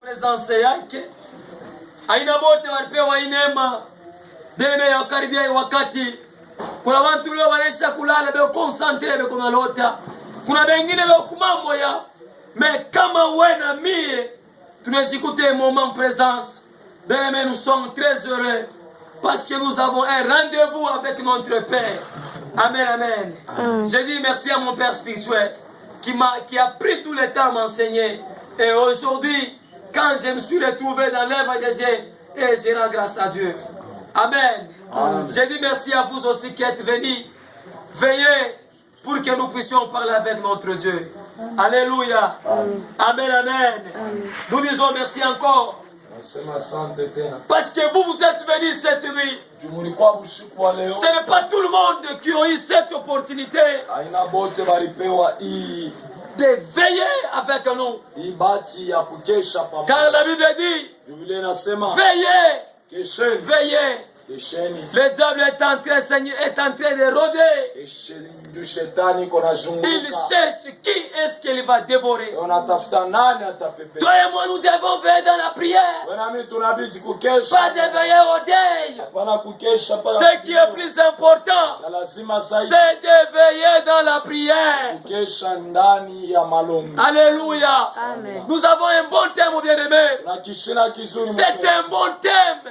Presence yake aina bote walipewa inema deme ya karibia wakati. Kuna watu leo wanaisha kulala beo concentre beo kuna lota. Kuna wengine beo kumambo ya mais kama wewe na mie tunajikuta moment présence. Bien, nous sommes très heureux parce que nous avons un rendez-vous avec notre Père. Amen, amen. Je dis merci à mon Père spirituel qui a pris tout le temps à m'enseigner. Et aujourd'hui, quand je me suis retrouvé dans l'œuvre de Dieu, et je rends grâce à Dieu. Amen. Je dis merci à vous aussi qui êtes venus. Veillez pour que nous puissions parler avec notre Dieu. Alléluia. Amen, amen. Nous disons merci encore. Parce que vous êtes venus cette nuit. Ce n'est pas tout le monde qui a eu cette opportunité de veiller avec nous. Car la Bible dit, veillez, veillez. Le diable est en train de rôder. Il cherche qui est-ce qu'il va dévorer. Toi et moi, nous devons veiller dans la prière. Pas de veiller au deuil. Ce qui est plus important, c'est de veiller dans la prière. Alléluia. Amen. Nous avons un bon thème, bien-aimé. C'est un bon thème.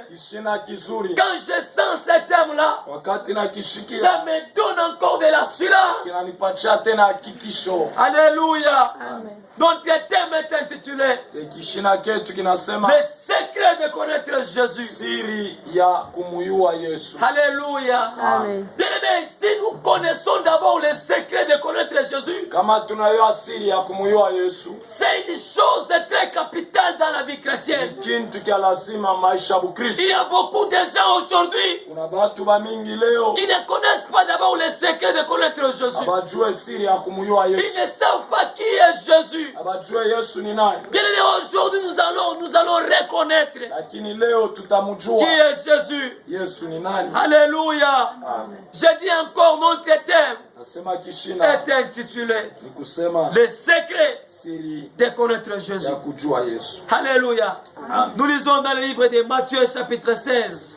Quand je sens ce thème-là, ça me donne encore de l'assurance. Alléluia. Amen. Notre thème est intitulé le secret de connaître Jésus. Alléluia. Amen. Bien-aimé, si nous connaissons d'abord le secret de connaître Jésus, c'est une chose très capitale dans la vie chrétienne. Il y a beaucoup de gens aujourd'hui qui ne connaissent pas d'abord le secret de connaître Jésus. Ils ne savent pas qui est Jésus. Bien aimé, aujourd'hui nous allons reconnaître qui est Jésus. Alléluia. Je dis encore, notre thème est intitulé le secret de connaître Jésus. Alléluia. Nous lisons dans le livre de Matthieu chapitre 16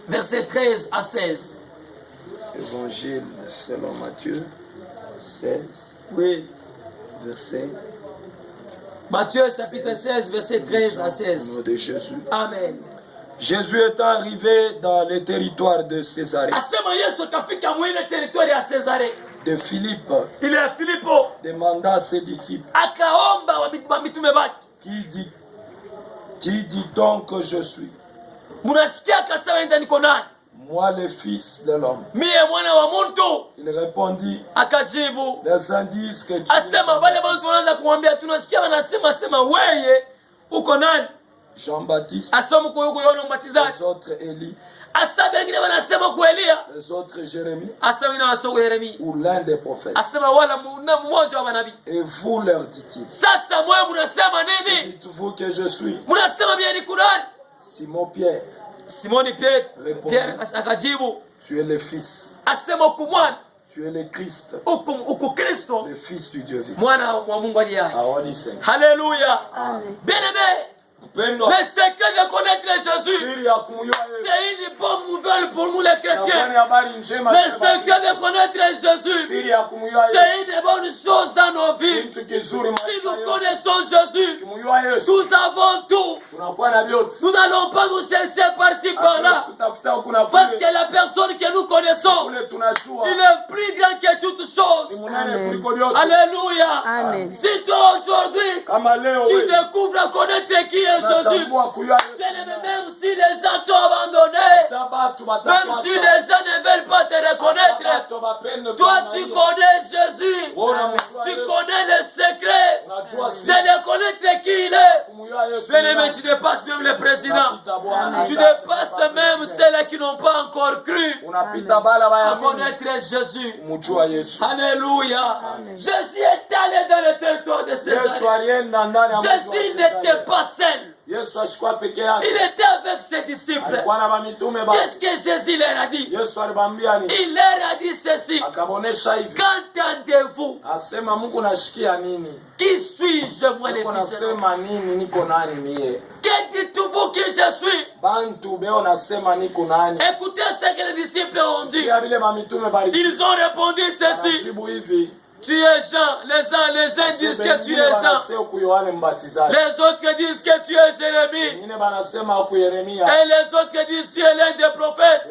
verset 13 à 16. Évangile selon Matthieu 16. Oui. Verset. Matthieu chapitre 16, verset 13 à 16. Au nom de Jésus. Amen. Jésus est arrivé dans le territoire de Césarée. De Philippe. Il est Philippo. Demanda à ses disciples. Qui dit-on que je suis? Moi, le Fils de l'homme. Il répondit. Les indices que tu Jean-Baptiste. Les autres Élie. Les autres Jérémie. Ou l'un des prophètes. Et vous leur dit-il. Dites-vous que je suis. Simon Pierre. Répondit. Tu es le Fils. Tu es le Christ. Le Fils du Dieu vivant. Alléluia. Bien-aimé. Le secret de connaître Jésus, c'est une bonne nouvelle pour nous les chrétiens. Le secret de connaître Jésus, c'est une bonne chose dans nos vies. Si nous connaissons Jésus, nous avons tout. Nous n'allons pas nous chercher par-ci par-là. Parce que la personne que nous connaissons, il est plus grand que toutes choses. Alléluia. Amen. Si toi aujourd'hui, tu découvres à connaître qui est Jésus, même si les gens t'ont abandonné, même si les gens ne veulent pas te reconnaître, toi tu connais Jésus, tu connais le secret de reconnaître qui il est. Bien-aimé, tu dépasses même le président, tu dépasses même ceux qui n'ont pas encore cru à connaître Jésus. Alléluia. Jésus est allé dans le territoire de Césarée. Jésus n'était pas seul. Il était avec ses disciples. Qu'est-ce que Jésus leur a dit? Il leur a dit ceci. Qu'entendez-vous? Qui suis-je, moi, les fils de l'homme? Que dites-vous que je suis? Écoutez ce que les disciples ont dit. Ils ont répondu ceci. Tu es Jean. Les gens disent que tu es Jean. Les autres disent que tu es Jérémie. Et les autres disent que tu es l'un des prophètes.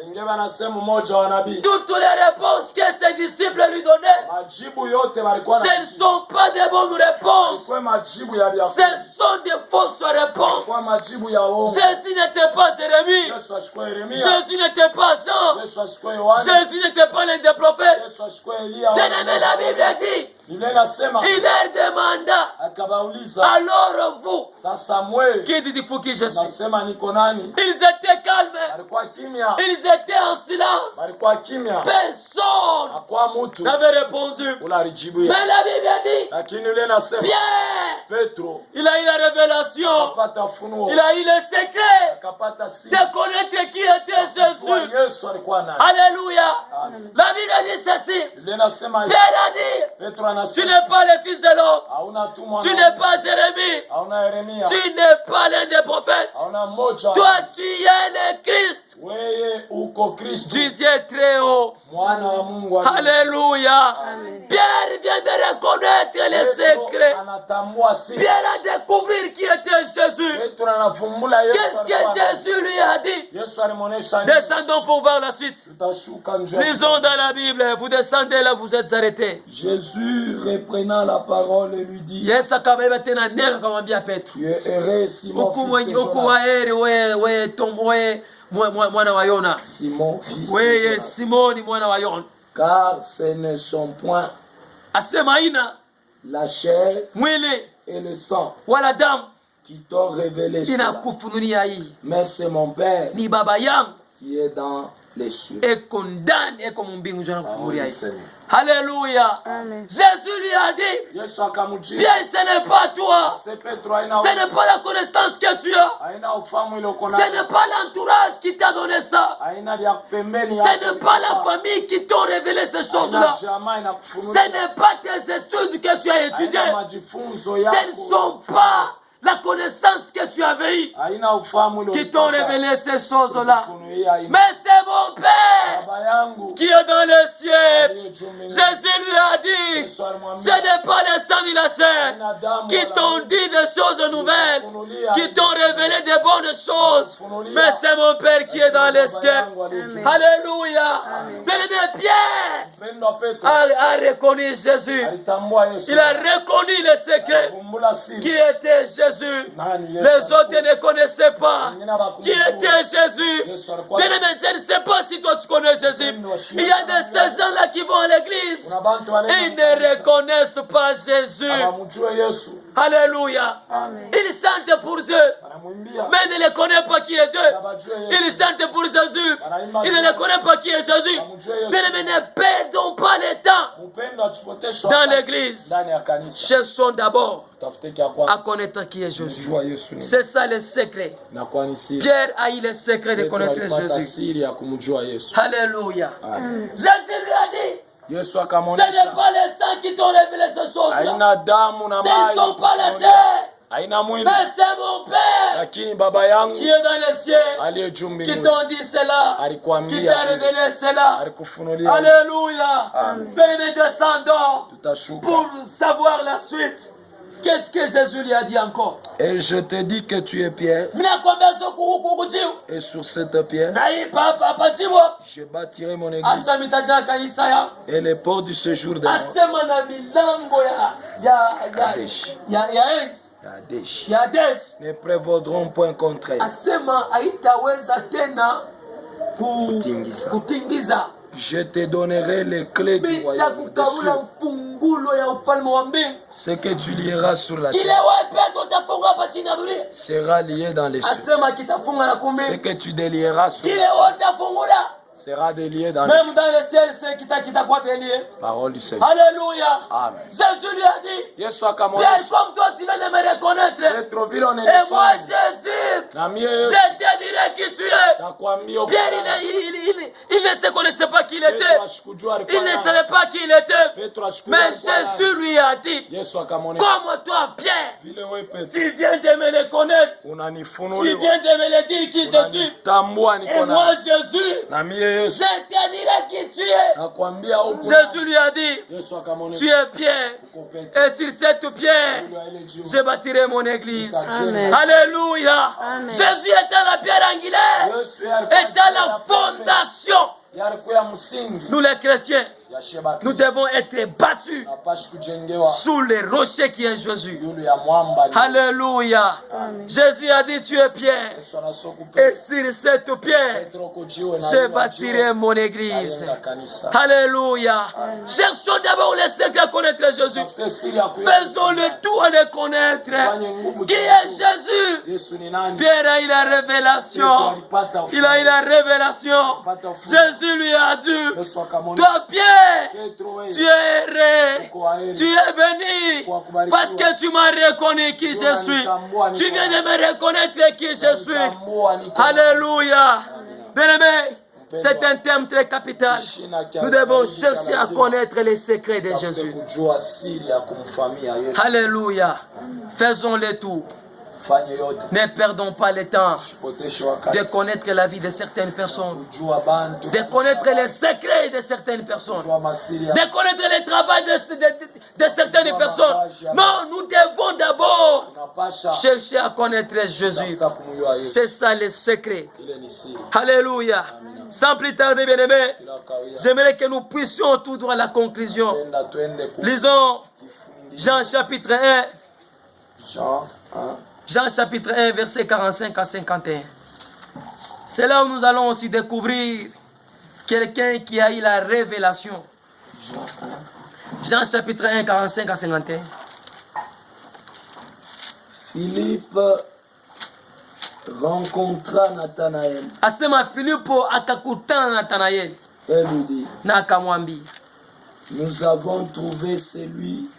Toutes les réponses que ses disciples lui donnaient, ce ne sont pas des bonnes réponses. Ce sont des fausses réponses. Jésus n'était pas Jérémie. Jésus n'était pas Jean. Jésus n'était pas l'un des prophètes. Bien-aimé, la Bible dit, il leur demanda, alors vous, qui dites-vous que je suis? Ils étaient calmes, ils étaient en silence, personne n'avait répondu. Mais la Bible dit, Pierre, il a eu la révélation, il a eu le secret de connaître qui était Jésus. Alléluia. La Bible dit ceci, Pierre a dit, tu n'es pas le fils de l'homme, tu n'es pas Jérémie, tu n'es pas l'un des prophètes, toi tu es le Christ du Dieu très haut. Alléluia. Pierre vient de reconnaître les secrets. Pierre a découvert qui était Jésus. Qu'est-ce que Jésus lui a dit? Descendons pour voir la suite. Lisons dans la Bible. Vous descendez là, vous êtes arrêtés. Jésus reprenant la parole lui dit, tu es heureux Simon, Simon, fils de Simoni, car ce ne sont point la chair et le sang qui t'ont révélé cela, mais c'est mon Père qui est dans les cieux. Alléluia. Jésus lui a dit, Pierre, ce n'est pas toi, ce n'est pas la connaissance que tu as, ce n'est pas l'entourage qui t'a donné ça, ce n'est pas la famille qui t'a révélé ces choses-là, ce n'est pas tes études que tu as étudiées, ce ne sont pas la connaissance que tu avais eue qui t'ont révélé ces choses-là. Mais c'est mon Père qui est dans le ciel. Jésus lui a dit, ce n'est pas les sang ni la chair qui t'ont dit des choses nouvelles, qui t'ont révélé des bonnes choses, mais c'est mon Père qui est dans le ciel. Alléluia. Bien-aimé, Pierre a reconnu Jésus. Il a reconnu le secret qui était Jésus. Les autres ne connaissaient pas qui était Jésus. Bien-aimé, je ne sais pas si toi tu connais Jésus. Il y a ces gens-là qui vont à l'église et ils ne reconnaissent pas Jésus. Alléluia. Ils sentent pour Dieu, mais ils ne le connaissent pas qui est Dieu. Ils sentent pour Jésus, ils ne connaissent pas qui est Jésus. Bien-aimé, ne perdons pas le temps dans l'église. Cherchons d'abord à connaître qui est Jésus. C'est ça le secret. Pierre a eu le secret de connaître Jésus. Alléluia. Jésus lui a dit, ce n'est pas les saints qui t'ont révélé ces choses-là. Ce ne sont pas les saints. Mais c'est mon Père qui est dans le ciel qui t'ont dit cela, qui t'a révélé cela. Alléluia. Bien-aimés, descendons pour savoir la suite. Qu'est-ce que Jésus lui a dit encore? Et je te dis que tu es Pierre, et sur cette pierre, je bâtirai mon église, et les portes du séjour de mort ne prévaudront point contre elle. Je te donnerai les clés du royaume des cieux. Ce que tu lieras sur la terre sera lié dans les cieux. Ce que tu délieras sur la terre sera délié dans même dans le ciel, c'est qui t'a quoi délié. Parole du Seigneur. Alléluia. Amen. Jésus lui a dit, Pierre, comme toi tu viens de me reconnaître, et moi Jésus, je te dirai qui tu es. Pierre, il ne se connaissait pas qui il était. Il ne savait pas qui il était. Mais Jésus lui a dit, comme toi, Pierre, tu viens de me le connaître. Tu viens de me le dire qui je suis. Et moi, Jésus, je te dirai qui tu es. Jésus lui a dit, tu es Pierre. Et sur cette pierre, je bâtirai mon église. Amen. Alléluia. Amen. Jésus est à la pierre angulaire, est à la fondation. Nous les chrétiens, nous devons être battus sous les rochers qui est Jésus. Alléluia. Jésus a dit, tu es Pierre. Et sur cette pierre, je bâtirai mon église. Alléluia. Cherchons d'abord les secrets à connaître Jésus. Faisons le tout à le connaître. Qui est Jésus? Pierre a eu la révélation. Il a eu la révélation. Jésus lui a dit, toi Pierre, tu es erré, tu es béni, parce que tu m'as reconnu qui je suis. Tu viens de me reconnaître qui je suis. Alléluia. Bien-aimé, c'est un thème très capital. Nous devons chercher à connaître les secrets de Jésus. Alléluia. Faisons le tout. Ne perdons pas le temps de connaître la vie de certaines personnes, de connaître les secrets de certaines personnes, de connaître le travail de certaines personnes. Non, nous devons d'abord chercher à connaître Jésus. C'est ça le secret. Alléluia. Sans plus tarder, bien-aimés, j'aimerais que nous puissions tout droit à la conclusion. Lisons Jean chapitre 1. Jean chapitre 1, verset 45 à 51. C'est là où nous allons aussi découvrir quelqu'un qui a eu la révélation. Jean chapitre 1, 45 à 51. Philippe rencontra Nathanaël. Asema Philippe akakutana na Nathanaël. Et lui dit, na akamwambia, nous avons trouvé celui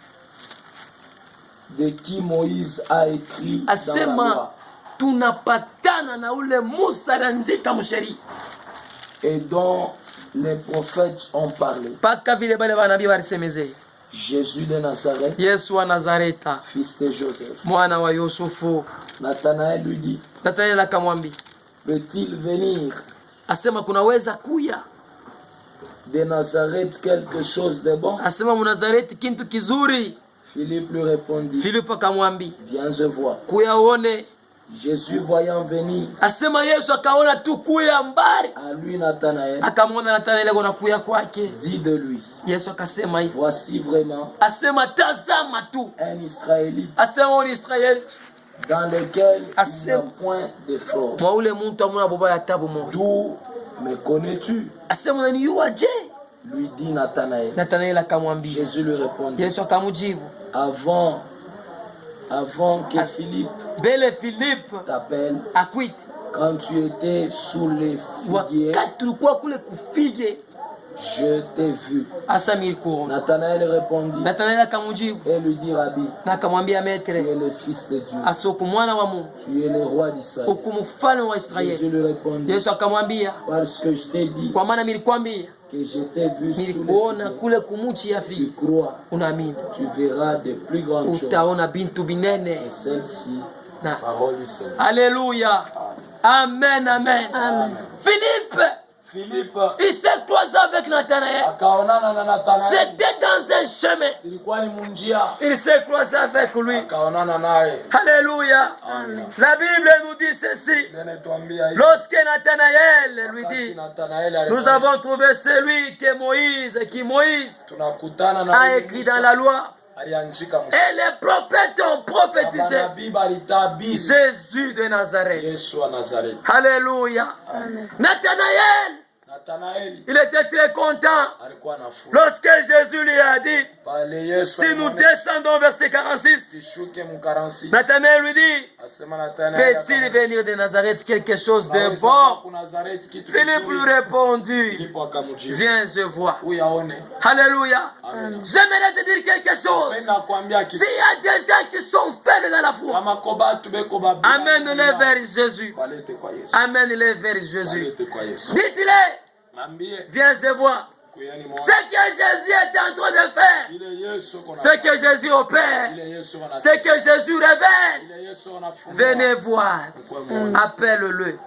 de qui Moïse a écrit dans la loi. Tunapatana na ule Musa anandika msheri. Et dont les prophètes ont parlé. Paka vile bale banabii balisemeze. Jésus de Nazareth, Yesu wa Nazareta, fils de Joseph. Mwana wa Yusufu. Nathanaël lui dit, Nathanaël akamwambia, peut-il venir asema kunaweza kuya de Nazareth quelque chose de bon? Asema Munazareti kintu kizuri. Philippe lui répondit, Philippe akamwambia, viens je vois. Kuya uone. Jésus voyant venir, asema Yesu akaona tu kuya mbali. à lui Nathanaël, akamwona Nathanael kuna kuya kwake. dit de lui, Yesu akasema hivi, voici vraiment asema tazama tu un Israélite, asema ni Israeli dans lequel il n'y a point de fraude. mwa ule muntu amuna boba ya tabu mo. D'où me connais-tu? Asema ni yuaje? Lui dit Nathanaël. Nathanael akamwambia. Jésus lui répondit, Yesu akamjibu, avant que Philippe t'appelle, akwite, quand tu étais sous les figuiers, wakati tulikuwa kule kufige, je t'ai vu. Nathanaël répondit, Nathanael akamjibu et lui dit, Rabbi, na akamwambia, maître, tu es le fils de Dieu, asoko mwana wa Mungu, tu es le roi d'Israël. ukumfalme wa Israeli. Jésus lui répondit, Yesu akamwambia, parce que je t'ai dit kwa maana nilikwambia, que je t'ai vu sous les nilikuona figuiers, kule kumuchi ya tu figi. crois, Unaamini, tu verras de plus grandes choses. utaona bintu binene. Et celle-ci, Na. parole du Seigneur. Alléluia. Amen, amen. Amen. Philippe, il s'est croisé avec Nathanaël. C'était dans un chemin. Il s'est croisé avec lui. Alléluia. Amen. La Bible nous dit ceci. Lorsque Nathanaël lui dit, nous avons trouvé celui qui Moïse a écrit dans la loi. Et les prophètes ont prophétisé. Jésus de Nazareth. Alléluia. Nathanaël Il était très content lorsque Jésus lui a dit, si nous descendons au verset 46, Nathanaël lui dit, peut-il venir de Nazareth quelque chose de bon? Philippe lui répondit, viens et vois. Alléluia. J'aimerais te dire quelque chose. S'il y a des gens qui sont faibles dans la foi, amène-les vers Jésus. Amène-les vers Jésus. Dites-les, viens et vois. Ce que Jésus est en train de faire, ce que Jésus opère, ce que Jésus révèle, venez voir. Appelle-le.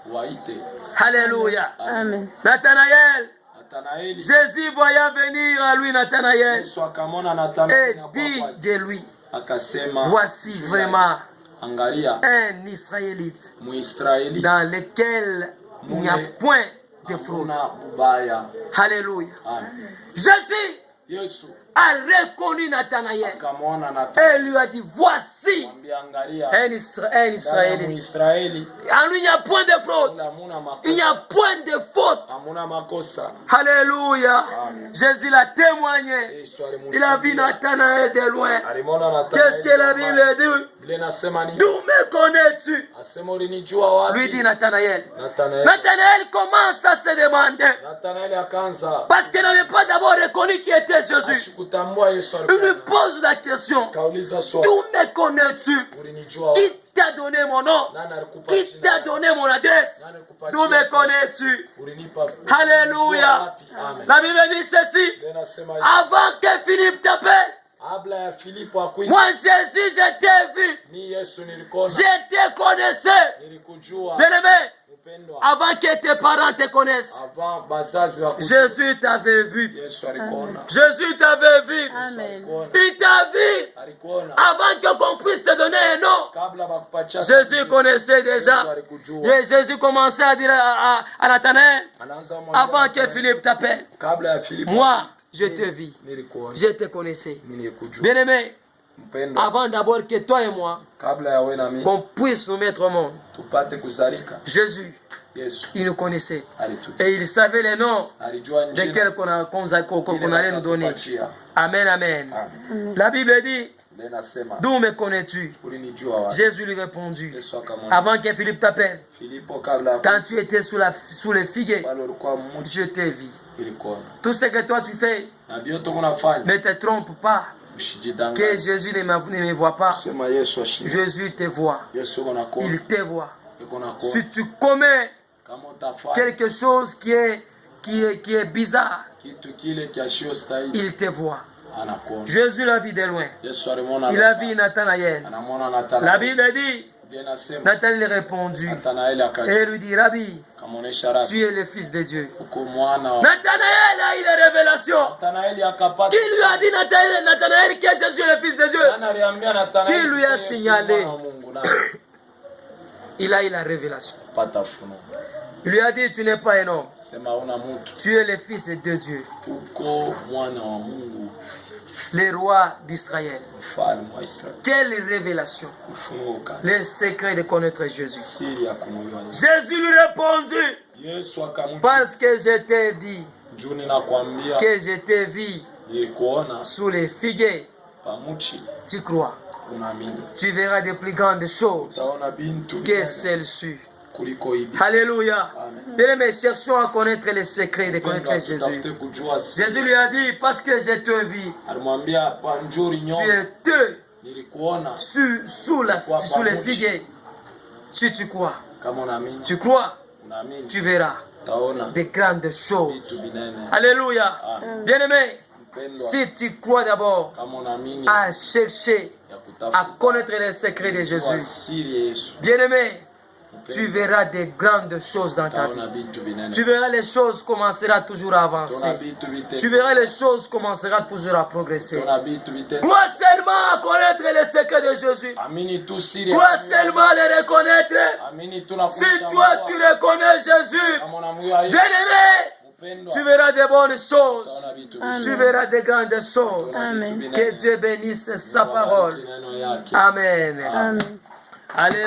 Alléluia. Amen. Nathanaël, Jésus voyant venir à lui Nathanaël et dit de lui, voici vraiment un Israélite dans lequel il n'y a point de fraude. Alléluia. Jésus a reconnu Nathanaël et lui a dit, voici un Israélite. En lui, il n'y a point de fraude. Il n'y a point de faute. Alléluia. Jésus l'a témoigné. Il a vu Nathanaël de loin. Qu'est-ce que la Bible dit? D'où me connais-tu? Lui dit Nathanaël. Nathanaël commence à se demander. Parce qu'il n'avait pas d'abord reconnu qui était Jésus. Il lui pose la question. D'où me connais-tu? Qui t'a donné mon nom? Qui t'a donné mon adresse? D'où me connais-tu? Alléluia. La Bible dit ceci. Avant que Philippe t'appelle, moi Jésus, je t'ai vu. Je te connaissais. Bien-aimé, avant que tes parents te connaissent, Jésus t'avait vu. Jésus t'avait vu. Amen. Il t'a vu. Avant qu'on puisse te donner un nom, Jésus connaissait déjà. Et Jésus commençait à dire à Nathanaël, avant que Philippe t'appelle, moi, je te vis. Je te connaissais. Bien-aimé, avant d'abord que toi et moi, qu'on puisse nous mettre au monde, Jésus, il nous connaissait. Et il savait les noms desquels qu'on allait nous donner. Amen, amen. La Bible dit, d'où me connais-tu? Jésus lui répondit, avant que Philippe t'appelle, quand tu étais sous les figuiers, je t'ai vu. Tout ce que toi tu fais, ne te trompe pas. Que Jésus ne me voit pas. Jésus te voit. Il te voit. Si tu commets quelque chose qui est bizarre, il te voit. Jésus l'a vu de loin. Il a vu Nathanaël. La Bible dit, Nathanaël répondit et lui dit, Rabbi, tu es le Fils de Dieu. Nathanaël a eu la révélation. Qui lui a dit Nathanaël que Jésus est le Fils de Dieu? Qui lui a signalé? Il a eu la révélation. Il lui a dit, tu n'es pas un homme. Tu es le Fils de Dieu. Le roi d'Israël. Quelle révélation. Le secret de connaître Jésus. Jésus lui répondit, parce que je t'ai dit que je t'ai vu sous les figuiers. Tu crois. Tu verras de plus grandes choses que celles-ci. Alléluia. Bien-aimés, cherchons à connaître les secrets de connaître Jésus. Jésus lui a dit, parce que je te vis, tu étais sous les figuiers. Si tu crois, tu verras de grandes choses. Alléluia. Bien-aimés, si tu crois d'abord à chercher à connaître les secrets de Jésus, bien-aimé, tu verras des grandes choses dans ta vie. Tu verras les choses commenceront toujours à avancer. Tu verras les choses commenceront toujours à progresser. Crois seulement à connaître les secrets de Jésus. Crois seulement à les reconnaître. Si toi tu reconnais Jésus, bien-aimé, tu verras de bonnes choses. Amen. Tu verras de grandes choses. Amen. Que Dieu bénisse sa parole. Amen. Amen. Alléluia.